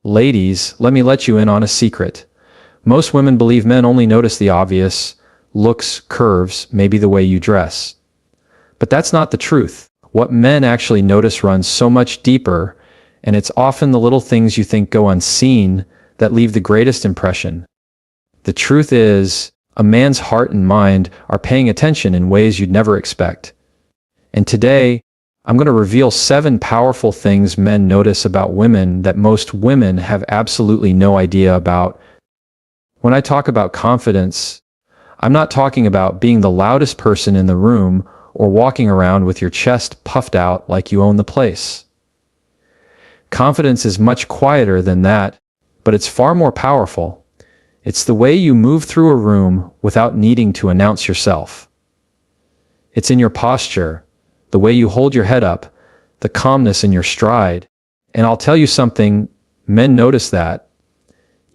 Ladies, let me let you in on a secret. Most women believe men only notice the obvious: looks, curves, maybe the way you dress. But that's not the truth. What men actually notice runs so much deeper, and it's often the little things you think go unseen that leave the greatest impression. The truth is, a man's heart and mind are paying attention in ways you'd never expect. And today, I'm going to reveal 7 powerful things men notice about women that most women have absolutely no idea about. When I talk about confidence, I'm not talking about being the loudest person in the room or walking around with your chest puffed out like you own the place. Confidence is much quieter than that, but it's far more powerful. It's the way you move through a room without needing to announce yourself. It's in your posture, the way you hold your head up, the calmness in your stride. And I'll tell you something, men notice that.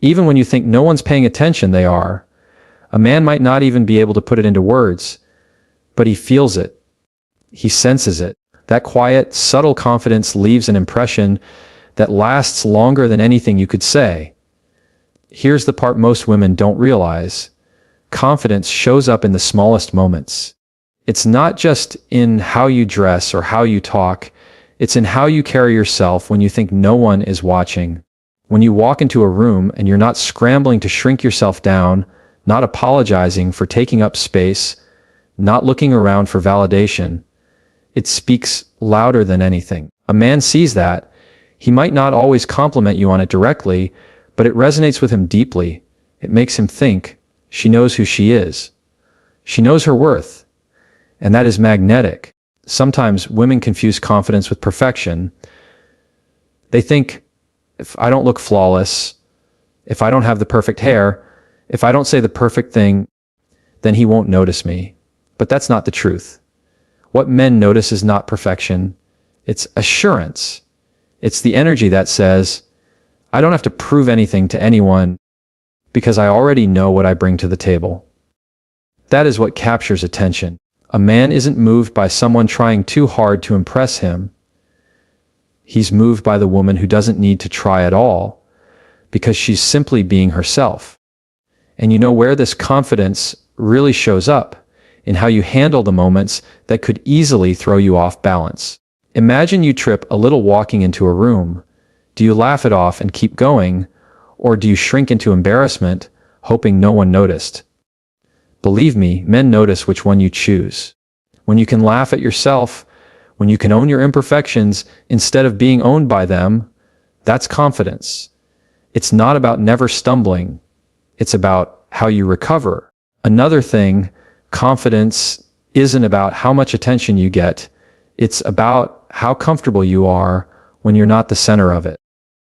Even when you think no one's paying attention, they are. A man might not even be able to put it into words, but he feels it. He senses it. That quiet, subtle confidence leaves an impression that lasts longer than anything you could say. Here's the part most women don't realize. Confidence shows up in the smallest moments. It's not just in how you dress or how you talk, it's in how you carry yourself when you think no one is watching. When you walk into a room and you're not scrambling to shrink yourself down, not apologizing for taking up space, not looking around for validation, it speaks louder than anything. A man sees that. He might not always compliment you on it directly, but it resonates with him deeply. It makes him think, she knows who she is. She knows her worth. And that is magnetic. Sometimes women confuse confidence with perfection. They think, if I don't look flawless, if I don't have the perfect hair, if I don't say the perfect thing, then he won't notice me. But that's not the truth. What men notice is not perfection. It's assurance. It's the energy that says, I don't have to prove anything to anyone because I already know what I bring to the table. That is what captures attention. A man isn't moved by someone trying too hard to impress him. He's moved by the woman who doesn't need to try at all, because she's simply being herself. And you know where this confidence really shows up? In how you handle the moments that could easily throw you off balance. Imagine you trip a little walking into a room. Do you laugh it off and keep going, or do you shrink into embarrassment, hoping no one noticed? Believe me, men notice which one you choose. When you can laugh at yourself, when you can own your imperfections instead of being owned by them, that's confidence. It's not about never stumbling. It's about how you recover. Another thing, confidence isn't about how much attention you get. It's about how comfortable you are when you're not the center of it.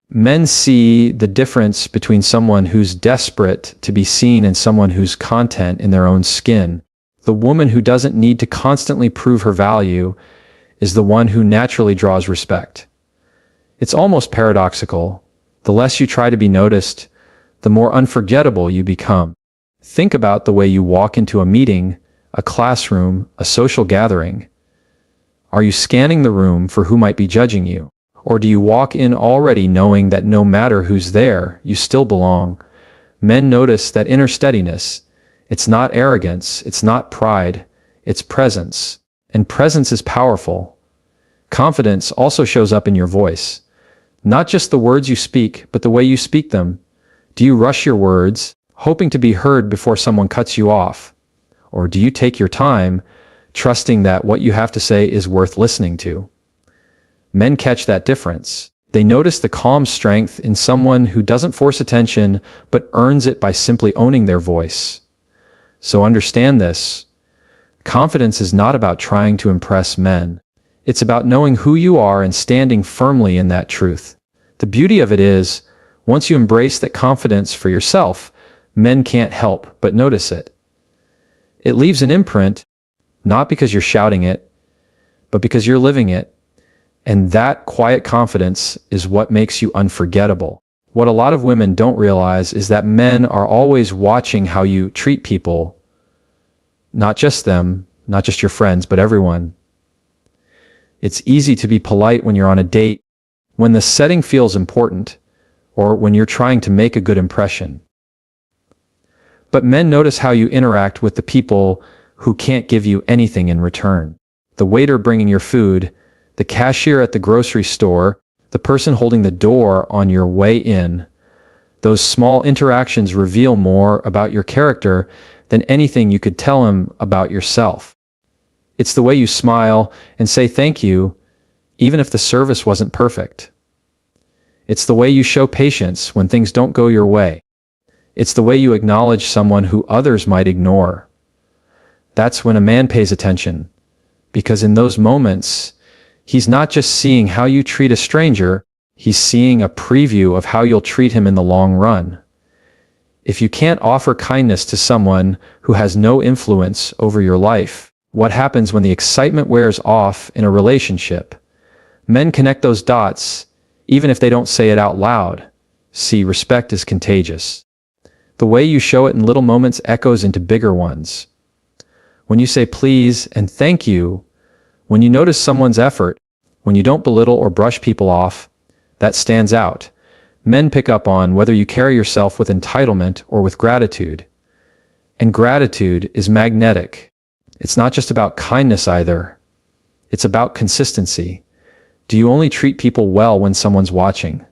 Men see the difference between someone who's desperate to be seen and someone who's content in their own skin. The woman who doesn't need to constantly prove her value is the one who naturally draws respect. It's almost paradoxical. The less you try to be noticed, the more unforgettable you become. Think about the way you walk into a meeting, a classroom, a social gathering. Are you scanning the room for who might be judging you? Or do you walk in already knowing that no matter who's there, you still belong? Men notice that inner steadiness. It's not arrogance, it's not pride, it's presence. And presence is powerful. Confidence also shows up in your voice. Not just the words you speak, but the way you speak them. Do you rush your words, hoping to be heard before someone cuts you off? Or do you take your time, trusting that what you have to say is worth listening to? Men catch that difference. They notice the calm strength in someone who doesn't force attention, but earns it by simply owning their voice. So understand this. Confidence is not about trying to impress men. It's about knowing who you are and standing firmly in that truth. The beauty of it is, once you embrace that confidence for yourself, men can't help but notice it. It leaves an imprint, not because you're shouting it, but because you're living it. And that quiet confidence is what makes you unforgettable. What a lot of women don't realize is that men are always watching how you treat people. Not just them, not just your friends, but everyone. It's easy to be polite when you're on a date, when the setting feels important, or when you're trying to make a good impression. But men notice how you interact with the people who can't give you anything in return. The waiter bringing your food, the cashier at the grocery store, the person holding the door on your way in. Those small interactions reveal more about your character than anything you could tell him about yourself. It's the way you smile and say thank you, even if the service wasn't perfect. It's the way you show patience when things don't go your way. It's the way you acknowledge someone who others might ignore. That's when a man pays attention, because in those moments, he's not just seeing how you treat a stranger, he's seeing a preview of how you'll treat him in the long run. If you can't offer kindness to someone who has no influence over your life, what happens when the excitement wears off in a relationship? Men connect those dots, even if they don't say it out loud. See, respect is contagious. The way you show it in little moments echoes into bigger ones. When you say please and thank you, when you notice someone's effort, when you don't belittle or brush people off, that stands out. Men pick up on whether you carry yourself with entitlement or with gratitude. And gratitude is magnetic. It's not just about kindness either. It's about consistency. Do you only treat people well when someone's watching?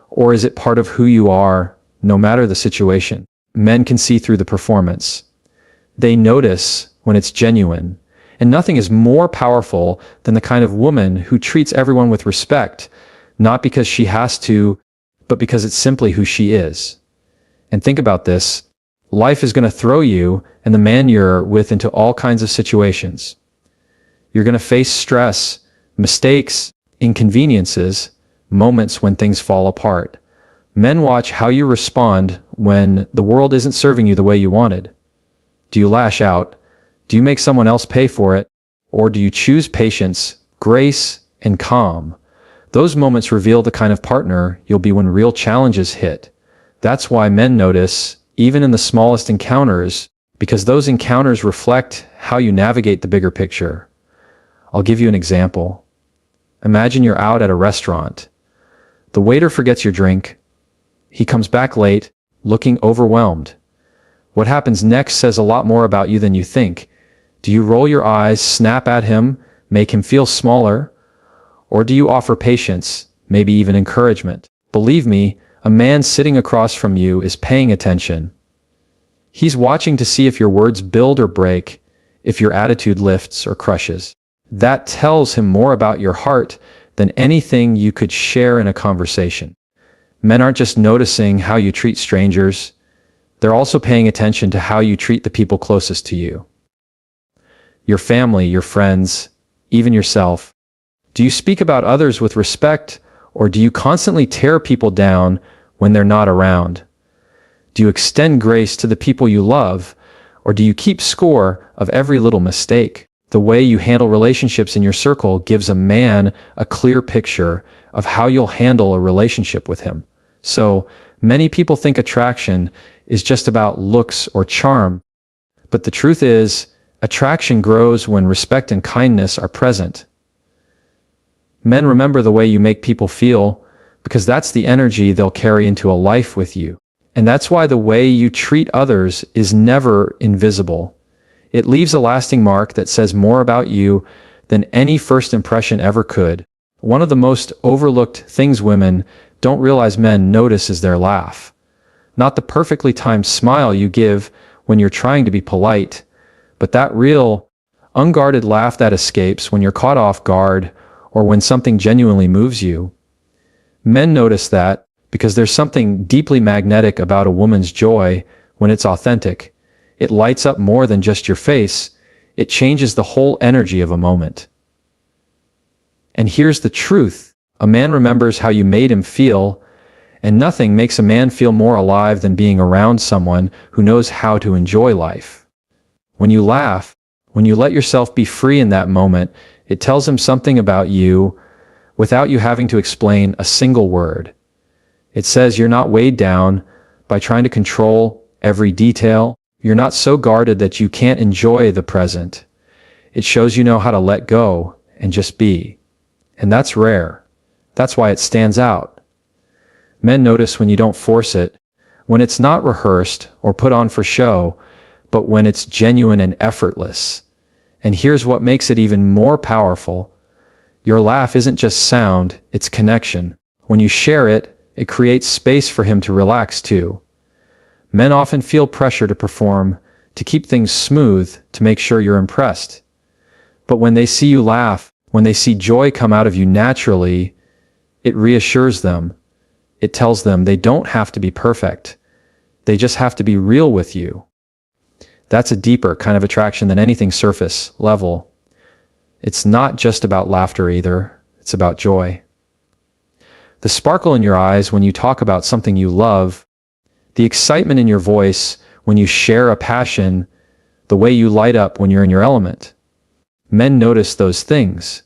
Or is it part of who you are, no matter the situation? Men can see through the performance. They notice when it's genuine. And nothing is more powerful than the kind of woman who treats everyone with respect, not because she has to, but because it's simply who she is. And think about this. Life is going to throw you and the man you're with into all kinds of situations. You're going to face stress, mistakes, inconveniences, moments when things fall apart. Men watch how you respond when the world isn't serving you the way you wanted. Do you lash out? Do you make someone else pay for it? Or do you choose patience, grace, and calm? Those moments reveal the kind of partner you'll be when real challenges hit. That's why men notice, even in the smallest encounters, because those encounters reflect how you navigate the bigger picture. I'll give you an example. Imagine you're out at a restaurant. The waiter forgets your drink. He comes back late, looking overwhelmed. What happens next says a lot more about you than you think. Do you roll your eyes, snap at him, make him feel smaller? Or do you offer patience, maybe even encouragement? Believe me, a man sitting across from you is paying attention. He's watching to see if your words build or break, if your attitude lifts or crushes. That tells him more about your heart than anything you could share in a conversation. Men aren't just noticing how you treat strangers, they're also paying attention to how you treat the people closest to you. Your family, your friends, even yourself. Do you speak about others with respect, or do you constantly tear people down when they're not around? Do you extend grace to the people you love, or do you keep score of every little mistake? The way you handle relationships in your circle gives a man a clear picture of how you'll handle a relationship with him. So, many people think attraction is just about looks or charm, but the truth is, attraction grows when respect and kindness are present. Men remember the way you make people feel because that's the energy they'll carry into a life with you. And that's why the way you treat others is never invisible. It leaves a lasting mark that says more about you than any first impression ever could. One of the most overlooked things women don't realize men notice is their laugh. Not the perfectly timed smile you give when you're trying to be polite, but that real, unguarded laugh that escapes when you're caught off guard or when something genuinely moves you. Men notice that because there's something deeply magnetic about a woman's joy when it's authentic. It lights up more than just your face. It changes the whole energy of a moment. And here's the truth. A man remembers how you made him feel, and nothing makes a man feel more alive than being around someone who knows how to enjoy life. When you laugh, when you let yourself be free in that moment, it tells him something about you without you having to explain a single word. It says you're not weighed down by trying to control every detail. You're not so guarded that you can't enjoy the present. It shows you know how to let go and just be. And that's rare. That's why it stands out. Men notice when you don't force it, when it's not rehearsed or put on for show, but when it's genuine and effortless. And here's what makes it even more powerful. Your laugh isn't just sound, it's connection. When you share it, it creates space for him to relax too. Men often feel pressure to perform, to keep things smooth, to make sure you're impressed. But when they see you laugh, when they see joy come out of you naturally, it reassures them. It tells them they don't have to be perfect. They just have to be real with you. That's a deeper kind of attraction than anything surface level. It's not just about laughter either. It's about joy. The sparkle in your eyes when you talk about something you love, the excitement in your voice when you share a passion, the way you light up when you're in your element. Men notice those things.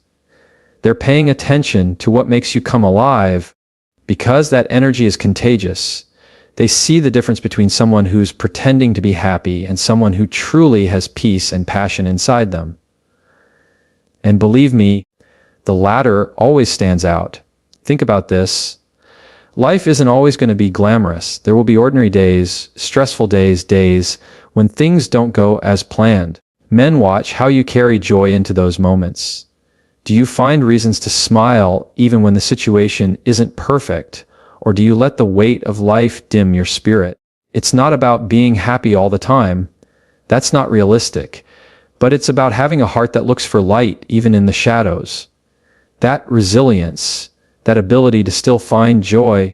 They're paying attention to what makes you come alive because that energy is contagious. They see the difference between someone who's pretending to be happy and someone who truly has peace and passion inside them. And believe me, the latter always stands out. Think about this. Life isn't always going to be glamorous. There will be ordinary days, stressful days when things don't go as planned. Men watch how you carry joy into those moments. Do you find reasons to smile even when the situation isn't perfect? Or do you let the weight of life dim your spirit? It's not about being happy all the time. That's not realistic. But it's about having a heart that looks for light even in the shadows. That resilience, that ability to still find joy,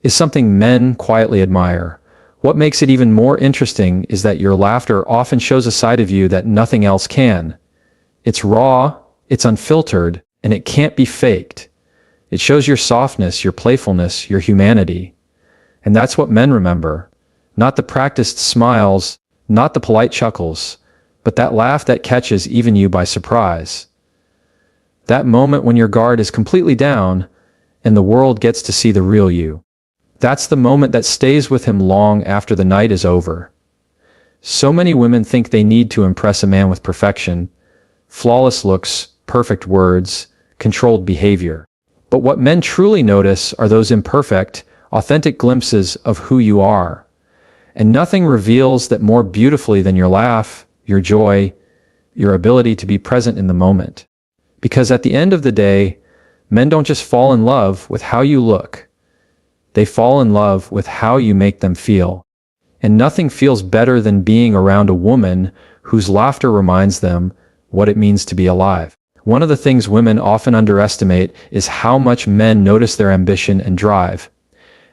is something men quietly admire. What makes it even more interesting is that your laughter often shows a side of you that nothing else can. It's raw, it's unfiltered, and it can't be faked. It shows your softness, your playfulness, your humanity. And that's what men remember. Not the practiced smiles, not the polite chuckles, but that laugh that catches even you by surprise. That moment when your guard is completely down and the world gets to see the real you. That's the moment that stays with him long after the night is over. So many women think they need to impress a man with perfection, flawless looks, perfect words, controlled behavior. But what men truly notice are those imperfect, authentic glimpses of who you are. And nothing reveals that more beautifully than your laugh, your joy, your ability to be present in the moment. Because at the end of the day, men don't just fall in love with how you look. They fall in love with how you make them feel. And nothing feels better than being around a woman whose laughter reminds them what it means to be alive. One of the things women often underestimate is how much men notice their ambition and drive.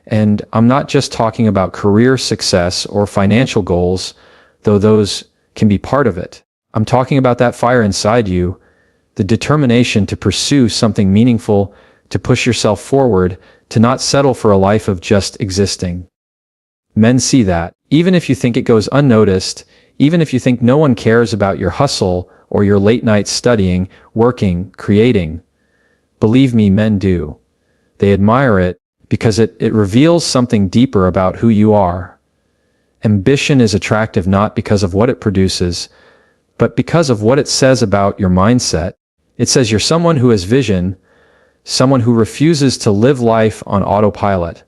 And I'm not just talking about career success or financial goals, though those can be part of it. I'm talking about that fire inside you, the determination to pursue something meaningful, to push yourself forward, to not settle for a life of just existing. Men see that. Even if you think it goes unnoticed, even if you think no one cares about your hustle or your late nights studying, working, creating, believe me, men do. They admire it because it reveals something deeper about who you are. Ambition is attractive not because of what it produces, but because of what it says about your mindset. It says you're someone who has vision, someone who refuses to live life on autopilot.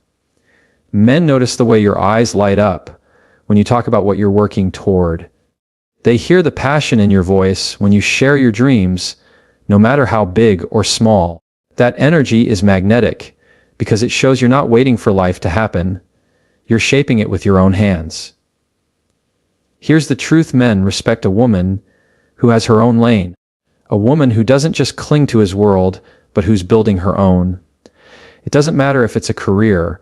Men notice the way your eyes light up when you talk about what you're working toward. They hear the passion in your voice when you share your dreams, no matter how big or small. That energy is magnetic because it shows you're not waiting for life to happen. You're shaping it with your own hands. Here's the truth: men respect a woman who has her own lane. A woman who doesn't just cling to his world, but who's building her own. It doesn't matter if it's a career,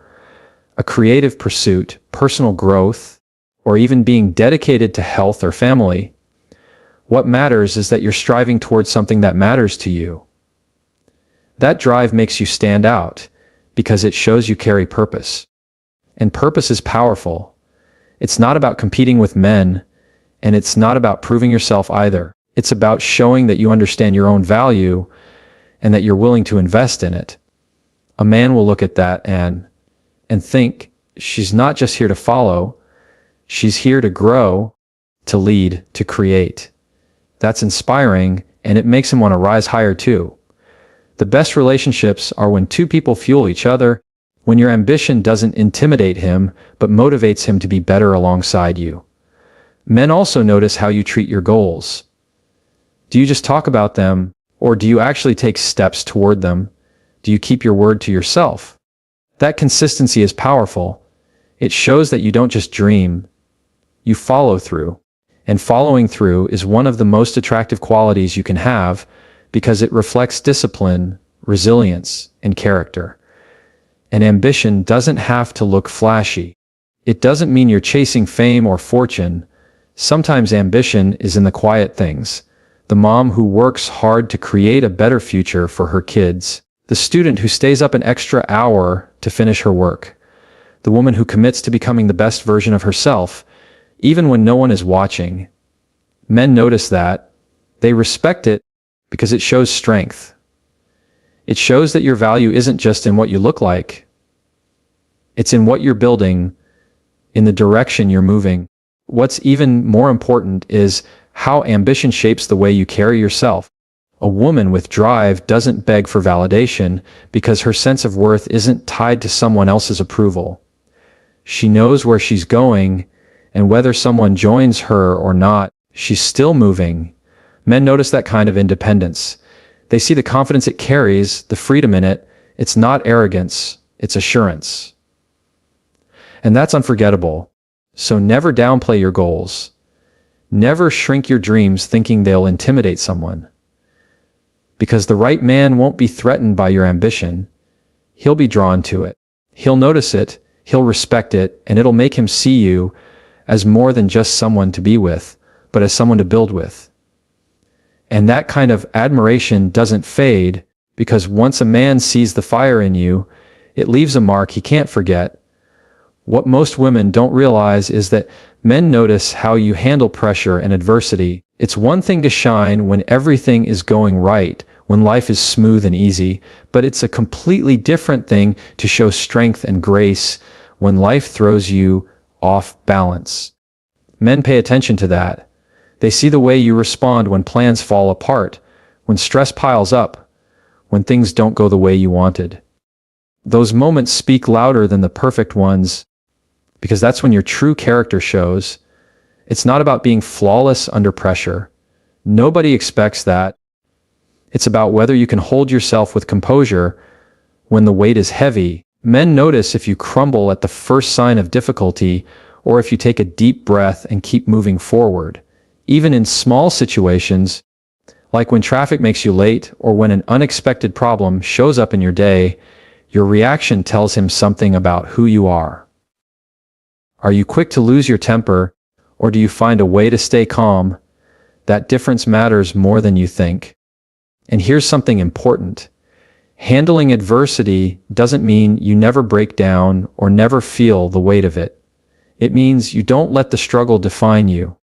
a creative pursuit, personal growth, or even being dedicated to health or family. What matters is that you're striving towards something that matters to you. That drive makes you stand out because it shows you carry purpose. And purpose is powerful. It's not about competing with men, and it's not about proving yourself either. It's about showing that you understand your own value and that you're willing to invest in it. A man will look at that and think, she's not just here to follow, she's here to grow, to lead, to create. That's inspiring, and it makes him want to rise higher too. The best relationships are when two people fuel each other, When your ambition doesn't intimidate him, but motivates him to be better alongside you. Men also notice how you treat your goals. Do you just talk about them, or do you actually take steps toward them? Do you keep your word to yourself? That consistency is powerful. It shows that you don't just dream, you follow through. And following through is one of the most attractive qualities you can have because it reflects discipline, resilience, and character. And ambition doesn't have to look flashy. It doesn't mean you're chasing fame or fortune. Sometimes ambition is in the quiet things. The mom who works hard to create a better future for her kids. The student who stays up an extra hour to finish her work. The woman who commits to becoming the best version of herself, even when no one is watching. Men notice that. They respect it because it shows strength. It shows that your value isn't just in what you look like. It's in what you're building, in the direction you're moving. What's even more important is how ambition shapes the way you carry yourself. A woman with drive doesn't beg for validation because her sense of worth isn't tied to someone else's approval. She knows where she's going, and whether someone joins her or not, she's still moving. Men notice that kind of independence. They see the confidence it carries, the freedom in it. It's not arrogance, it's assurance. And that's unforgettable. So never downplay your goals. Never shrink your dreams thinking they'll intimidate someone. Because the right man won't be threatened by your ambition. He'll be drawn to it. He'll notice it, he'll respect it, and it'll make him see you as more than just someone to be with, but as someone to build with. And that kind of admiration doesn't fade, because once a man sees the fire in you, it leaves a mark he can't forget. What most women don't realize is that men notice how you handle pressure and adversity. It's one thing to shine when everything is going right, when life is smooth and easy, but it's a completely different thing to show strength and grace when life throws you off balance. Men pay attention to that. They see the way you respond when plans fall apart, when stress piles up, when things don't go the way you wanted. Those moments speak louder than the perfect ones, because that's when your true character shows. It's not about being flawless under pressure. Nobody expects that. It's about whether you can hold yourself with composure when the weight is heavy. Men notice if you crumble at the first sign of difficulty, or if you take a deep breath and keep moving forward. Even in small situations, like when traffic makes you late or when an unexpected problem shows up in your day, your reaction tells him something about who you are. Are you quick to lose your temper, or do you find a way to stay calm? That difference matters more than you think. And here's something important. Handling adversity doesn't mean you never break down or never feel the weight of it. It means you don't let the struggle define you.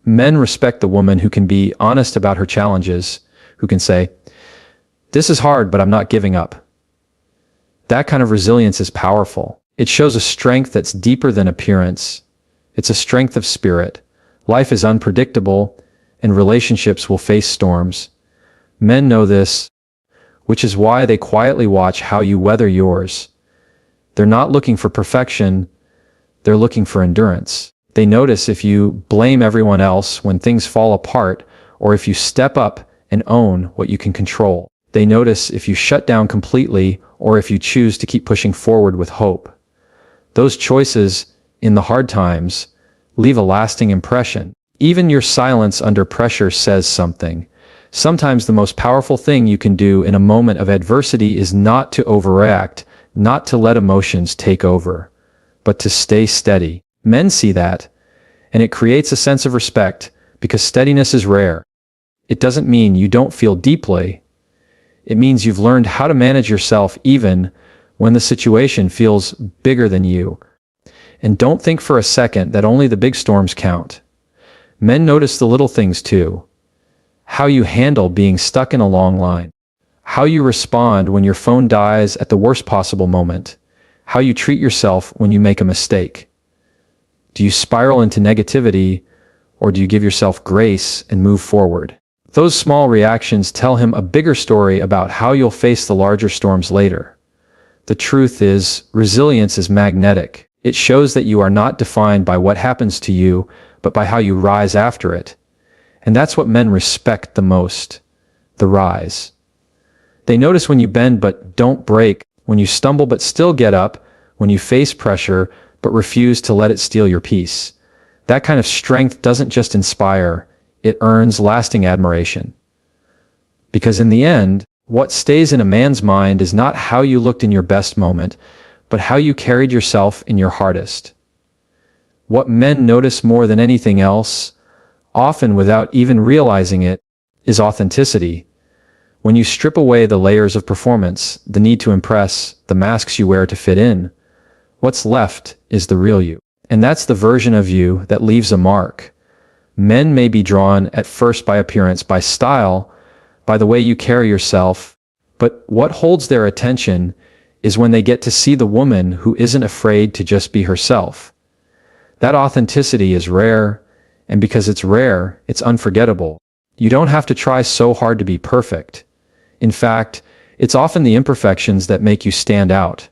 Men respect the woman who can be honest about her challenges, who can say, "This is hard, but I'm not giving up." That kind of resilience is powerful. It shows a strength that's deeper than appearance. It's a strength of spirit. Life is unpredictable, and relationships will face storms. Men know this, which is why they quietly watch how you weather yours. They're not looking for perfection, they're looking for endurance. They notice if you blame everyone else when things fall apart, or if you step up and own what you can control. They notice if you shut down completely, or if you choose to keep pushing forward with hope. Those choices, in the hard times, leave a lasting impression. Even your silence under pressure says something. Sometimes the most powerful thing you can do in a moment of adversity is not to overreact, not to let emotions take over, but to stay steady. Men see that, and it creates a sense of respect, because steadiness is rare. It doesn't mean you don't feel deeply. It means you've learned how to manage yourself even when the situation feels bigger than you. And don't think for a second that only the big storms count. Men notice the little things too. How you handle being stuck in a long line. How you respond when your phone dies at the worst possible moment. How you treat yourself when you make a mistake. Do you spiral into negativity, or do you give yourself grace and move forward? Those small reactions tell him a bigger story about how you'll face the larger storms later. The truth is, resilience is magnetic. It shows that you are not defined by what happens to you, but by how you rise after it. And that's what men respect the most. The rise. They notice when you bend but don't break, when you stumble but still get up, when you face pressure but refuse to let it steal your peace. That kind of strength doesn't just inspire, it earns lasting admiration. Because in the end, what stays in a man's mind is not how you looked in your best moment, but how you carried yourself in your hardest. What men notice more than anything else, often without even realizing it, is authenticity. When you strip away the layers of performance, the need to impress, the masks you wear to fit in, what's left is the real you. And that's the version of you that leaves a mark. Men may be drawn at first by appearance, by style, by the way you carry yourself, but what holds their attention is when they get to see the woman who isn't afraid to just be herself. That authenticity is rare, and because it's rare, it's unforgettable. You don't have to try so hard to be perfect. In fact, it's often the imperfections that make you stand out.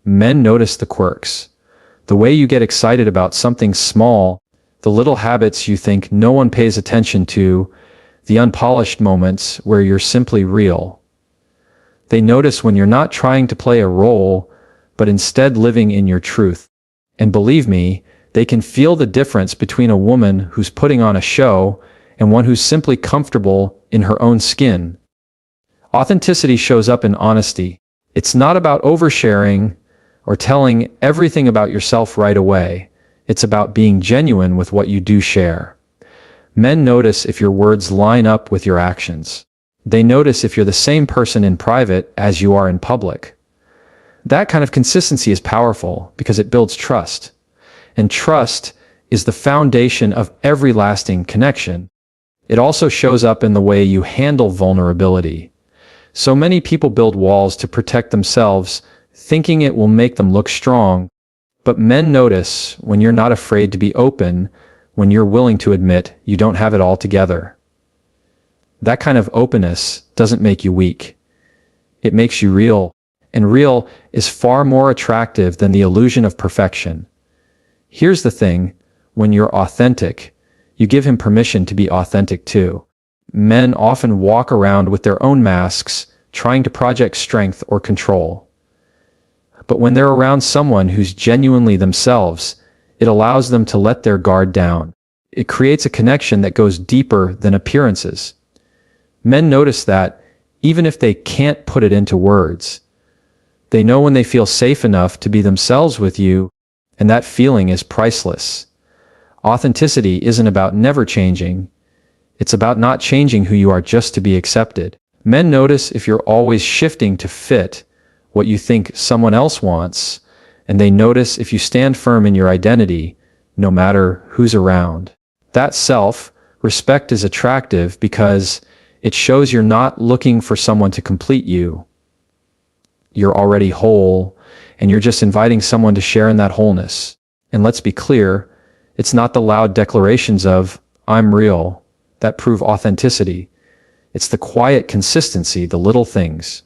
Men notice the quirks, the way you get excited about something small, the little habits you think no one pays attention to, the unpolished moments where you're simply real. They notice when you're not trying to play a role, but instead living in your truth. And believe me, they can feel the difference between a woman who's putting on a show and one who's simply comfortable in her own skin. Authenticity shows up in honesty. It's not about oversharing or telling everything about yourself right away. It's about being genuine with what you do share. Men notice if your words line up with your actions. They notice if you're the same person in private as you are in public. That kind of consistency is powerful because it builds trust. And trust is the foundation of every lasting connection. It also shows up in the way you handle vulnerability. So many people build walls to protect themselves, thinking it will make them look strong. But men notice when you're not afraid to be open, when you're willing to admit you don't have it all together. That kind of openness doesn't make you weak. It makes you real, and real is far more attractive than the illusion of perfection. Here's the thing, when you're authentic, you give him permission to be authentic too. Men often walk around with their own masks, trying to project strength or control. But when they're around someone who's genuinely themselves, it allows them to let their guard down. It creates a connection that goes deeper than appearances. Men notice that, even if they can't put it into words. They know when they feel safe enough to be themselves with you, and that feeling is priceless. Authenticity isn't about never changing. It's about not changing who you are just to be accepted. Men notice if you're always shifting to fit what you think someone else wants, and they notice if you stand firm in your identity, no matter who's around. That self-respect is attractive because it shows you're not looking for someone to complete you. You're already whole, and you're just inviting someone to share in that wholeness. And let's be clear, it's not the loud declarations of, "I'm real," that prove authenticity. It's the quiet consistency, the little things.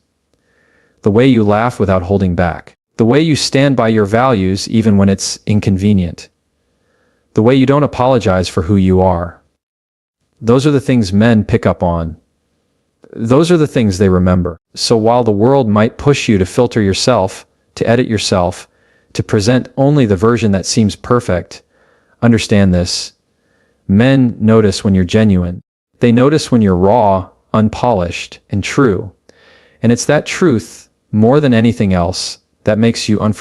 The way you laugh without holding back. The way you stand by your values even when it's inconvenient. The way you don't apologize for who you are. Those are the things men pick up on. Those are the things they remember. So while the world might push you to filter yourself, to edit yourself, to present only the version that seems perfect, understand this. Men notice when you're genuine. They notice when you're raw, unpolished, and true. And it's that truth, more than anything else, that makes you unforgettable.